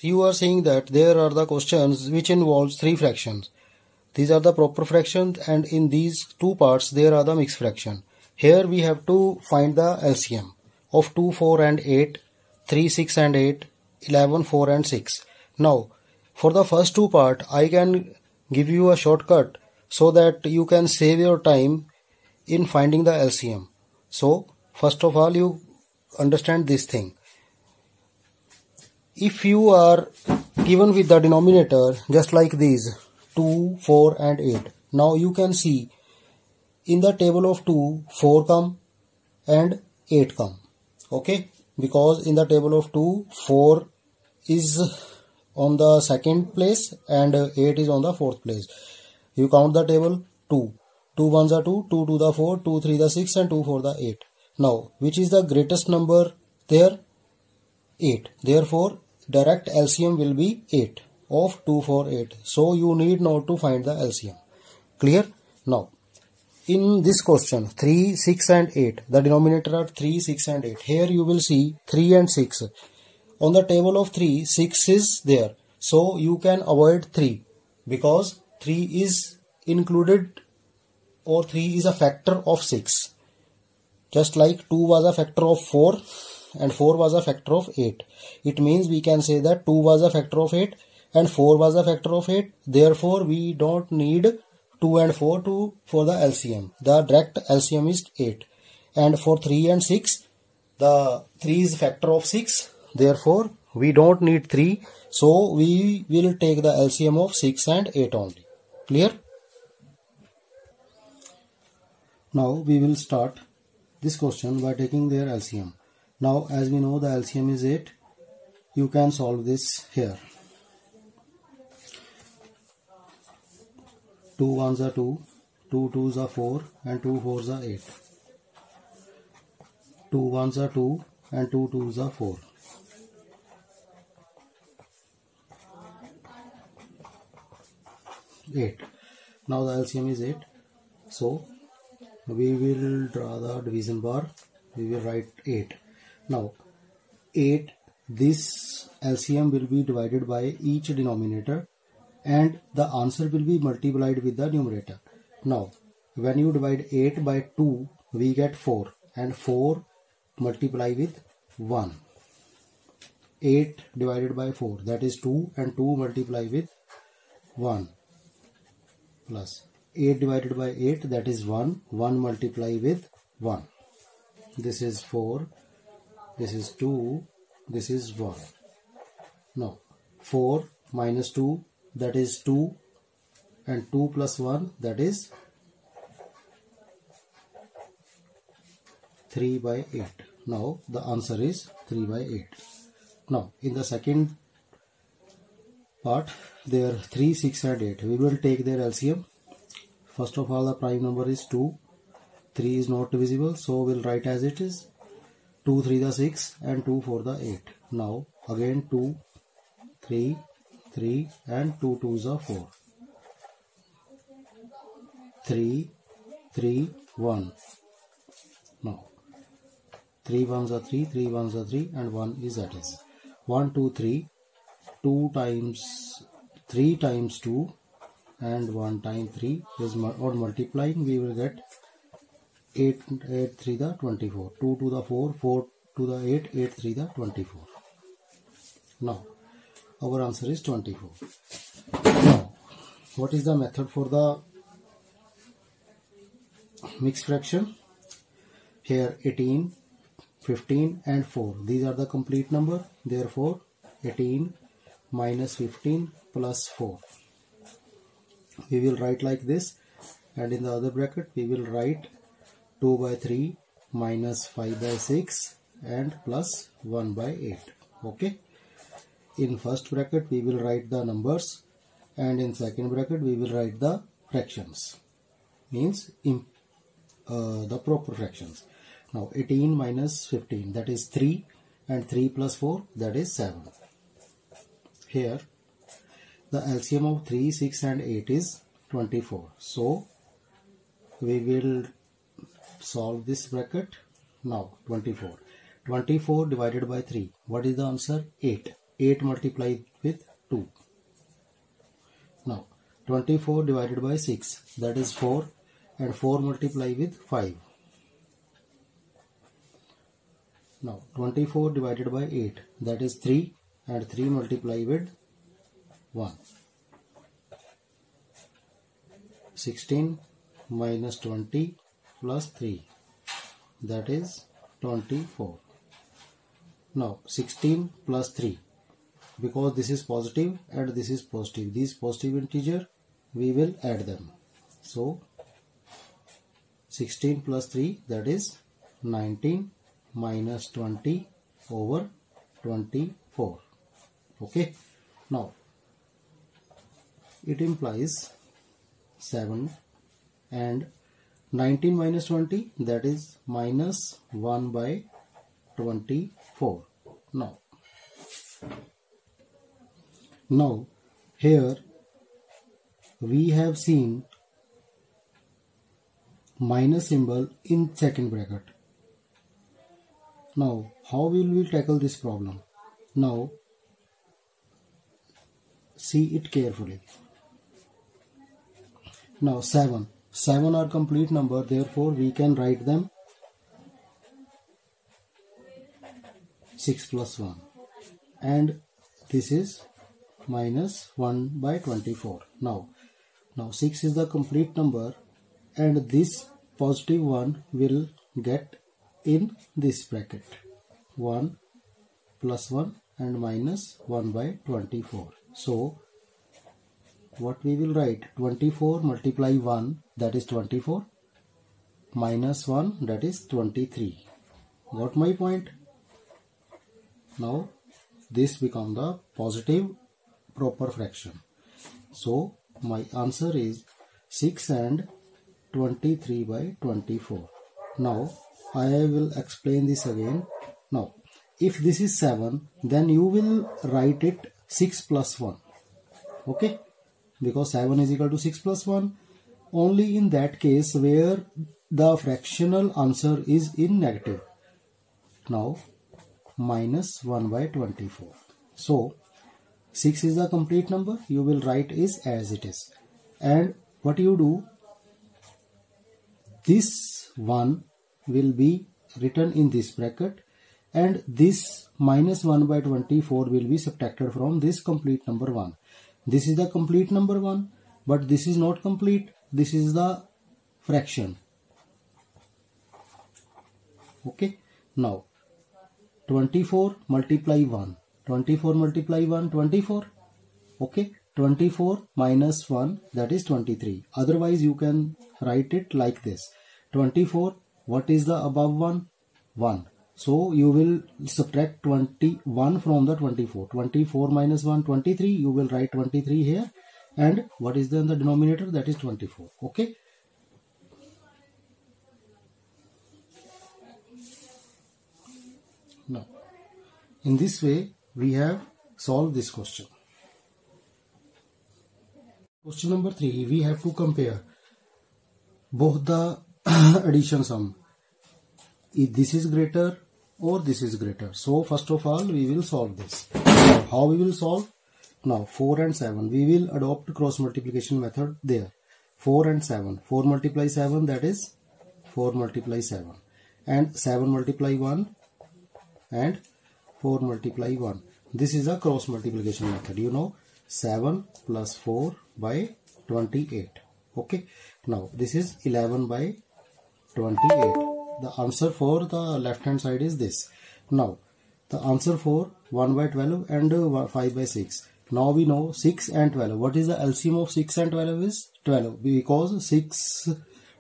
You are saying that there are the questions which involves three fractions. These are the proper fractions, and in these two parts there are the mixed fraction. Here we have to find the LCM of 2, 4 and 8, 3, 6 and 8, 11, 4 and 6. Now for the first two part I can give you a shortcut so that you can save your time in finding the LCM. So first of all you understand this thing. If you are given with the denominator just like these 2, 4 and 8. Now you can see in the table of 2, 4 come and 8 come. Okay, because in the table of 2, 4 is on the second place and 8 is on the fourth place. You count the table 2. 2 ones are 2, 2 to the 4, 2 3 the 6 and 2 4 the 8. Now which is the greatest number there? 8. Therefore direct LCM will be 8 of 2, 4, 8. So you need not to find the LCM. Clear? Now in this question 3, 6 and 8, the denominator are 3, 6 and 8. Here you will see 3 and 6. On the table of 3, 6 is there. So you can avoid 3 because 3 is included, or 3 is a factor of 6. Just like 2 was a factor of 4 and 4 was a factor of 8. It means we can say that 2 was a factor of 8 and 4 was a factor of 8. Therefore we don't need 2 and 4 for the LCM. The direct LCM is 8. And for 3 and 6, the 3 is factor of 6. Therefore we don't need 3. So we will take the LCM of 6 and 8 only. Clear? Now we will start this question by taking their LCM. Now as we know the LCM is 8, you can solve this here. 2 ones are 2, 2 twos are 4 and 2 fours are 8. 2 ones are 2 and 2 twos are 4. 8. Now the LCM is 8. So we will draw the division bar. We will write 8. Now 8, this LCM will be divided by each denominator and the answer will be multiplied with the numerator. Now when you divide 8 by 2 we get 4 and 4 multiply with 1. 8 divided by 4 that is 2 and 2 multiply with 1 plus 8 divided by 8 that is 1. 1 multiply with 1. This is 4. This is 2. This is 1. Now 4 minus 2 that is 2 and 2 plus 1 that is 3 by 8. Now the answer is 3 by 8. Now in the second part there 3, 6 and 8. We will take their LCM. First of all the prime number is 2. 3 is not divisible, so we'll write as it is. 2 3 the 6 and 2 4 the 8. Now again 2, 3, 3 and 2 twos are 4. 3, 3, 1. Now 3 ones are 3, 3 ones are 3 and 1 is that is 1, 2, 3. 2 times 3 times 2 and 1 times 3 is on multiplying we will get 8, 8 3 the 24. 2 to the 4, 4 to the 8, 8 3 the 24. Now our answer is 24. Now what is the method for the mixed fraction? Here 18, 15 and 4. These are the complete number. Therefore 18 minus 15 plus 4. We will write like this, and in the other bracket we will write 2 by 3 minus 5 by 6 and plus 1 by 8. Okay. In first bracket we will write the numbers, and in second bracket we will write the fractions, means the proper fractions. Now 18 minus 15 that is 3 and 3 plus 4 that is 7. Here the LCM of 3, 6 and 8 is 24. So we will solve this bracket. Now 24. 24 divided by 3. What is the answer? 8. 8 multiplied with 2. Now 24 divided by 6, that is 4, and 4 multiply with 5. Now 24 divided by 8, that is 3, and 3 multiply with 1. 16 minus 20 plus 3, that is 24. Now 16 plus 3, because this is positive and this is positive, these positive integer we will add them. So 16 plus 3, that is 19 minus 20 over 24. Okay. Now it implies 7, and 19 minus 20, that is minus 1 by 24. Now here we have seen minus symbol in second bracket. Now how will we tackle this problem? Now see it carefully. Now 7 are complete number, therefore we can write them 6 plus 1, and this is minus 1 by 24. Now 6 is the complete number, and this positive 1 will get in this bracket. 1 plus 1 and minus 1 by 24. So what we will write? 24 multiply 1, that is 24, minus 1, that is 23. Got my point? Now this becomes the positive proper fraction. So my answer is 6 and 23 by 24. Now I will explain this again. Now if this is 7, then you will write it 6 plus 1. Okay, because 7 is equal to 6 plus 1 only in that case where the fractional answer is in negative. Now minus 1 by 24. So 6 is the complete number, you will write is as it is. And what you do, this 1 will be written in this bracket, and this minus 1 by 24 will be subtracted from this complete number 1. This is the complete number 1, but this is not complete, this is the fraction. Okay. Now 24 multiply 1, 24 multiply 1, 24. Okay, 24 minus 1, that is 23. Otherwise you can write it like this. 24, what is the above 1? 1. So you will subtract 21 from the 24. 24 minus 1, 23. You will write 23 here. And what is then the denominator? That is 24. Okay. Now, in this way, we have solved this question. Question number 3, we have to compare both the addition sum. If this is greater or this is greater. So first of all, we will solve this. How we will solve? Now 4 and 7. We will adopt cross multiplication method there. 4 and 7. 4 multiply 7, that is 4 multiply 7. And 7 multiply 1 and 4 multiply 1. This is a cross multiplication method. You know, 7 plus 4 by 28. Okay. Now this is 11 by 28. The answer for the left hand side is this. Now the answer for 1 by 12 and 5 by 6. Now we know 6 and 12. What is the LCM of 6 and 12 is 12, because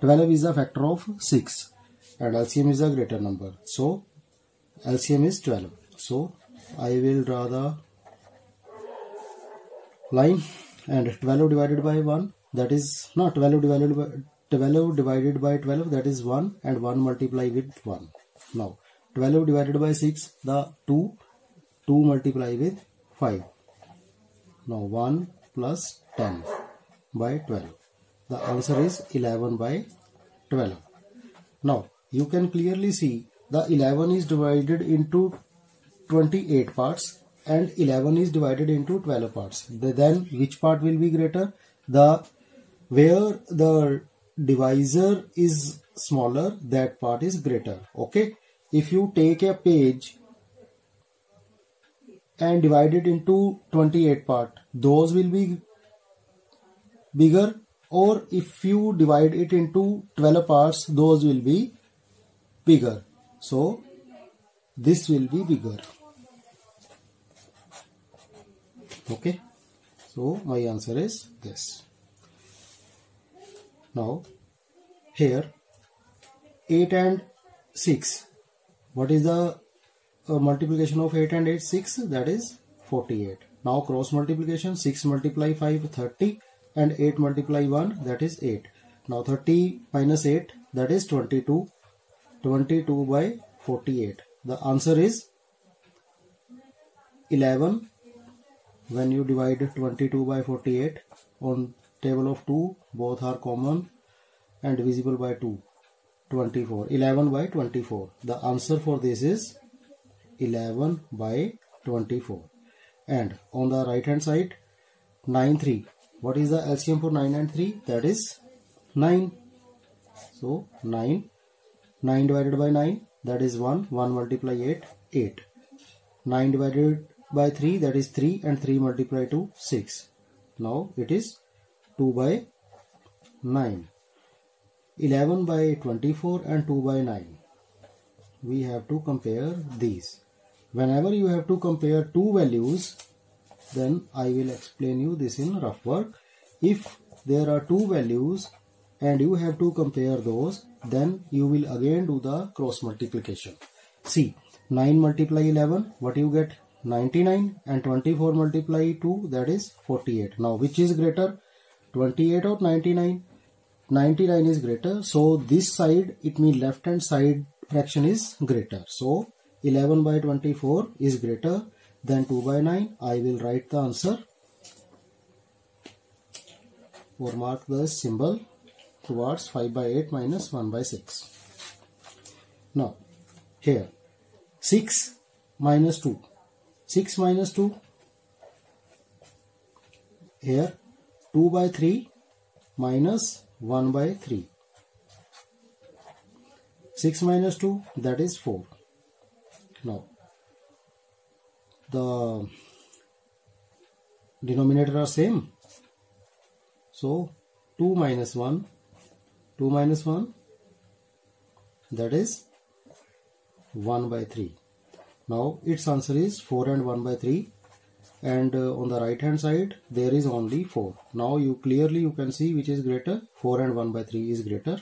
12 is a factor of 6 and LCM is a greater number. So LCM is 12. So I will draw the line, and 12 divided by 1, that is not 12 divided by 12, that is 1, and 1 multiply with 1. Now 12 divided by 6, the 2 multiply with 5. Now 1 plus 10 by 12. The answer is 11 by 12. Now you can clearly see the 11 is divided into 28 parts and 11 is divided into 12 parts. Then which part will be greater? Where the divisor is smaller, that part is greater. Okay. If you take a page and divide it into 28 part, those will be bigger, or if you divide it into 12 parts, those will be bigger. So this will be bigger. Okay. So my answer is this. Now here 8 and 6. What is the multiplication of 8 and 8? 6, that is 48. Now cross multiplication, 6 multiply 5, 30, and 8 multiply 1, that is 8. Now 30 minus 8, that is 22. 22 by 48. The answer is 11. When you divide 22 by 48 on table of 2, both are common and divisible by 2. 24. 11 by 24. The answer for this is 11 by 24. And on the right hand side, 9, 3. What is the LCM for 9 and 3? That is 9. So 9. 9 divided by 9, that is 1. 1 multiply 8, 8. 9 divided by 3, that is 3, and 3 multiply 2, 6. Now it is 2 by 9. 11 by 24 and 2 by 9. We have to compare these. Whenever you have to compare two values, then I will explain you this in rough work. If there are two values and you have to compare those, then you will again do the cross multiplication. See, 9 multiply 11, what you get? 99, and 24 multiply 2, that is 48. Now which is greater, 28 or 99? 99 is greater, so this side, it means left hand side fraction is greater. So 11 by 24 is greater than 2 by 9. I will write the answer or mark the symbol towards 5 by 8 minus 1 by 6. Now here 6 minus 2. 6 minus 2. Here 2 by 3 minus 1 by 3. 6 minus 2, that is 4. Now the denominator are same. So 2 minus 1. 2 minus 1, that is 1 by 3. Now its answer is 4 and 1 by 3, and on the right hand side there is only 4. Now you can see which is greater. 4 and 1 by 3 is greater.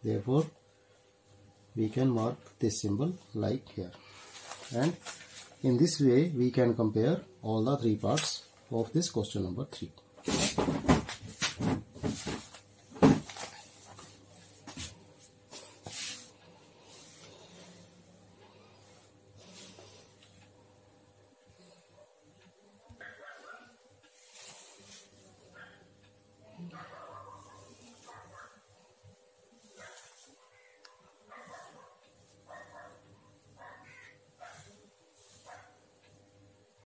Therefore we can mark this symbol like here, and in this way we can compare all the three parts of this question number 3.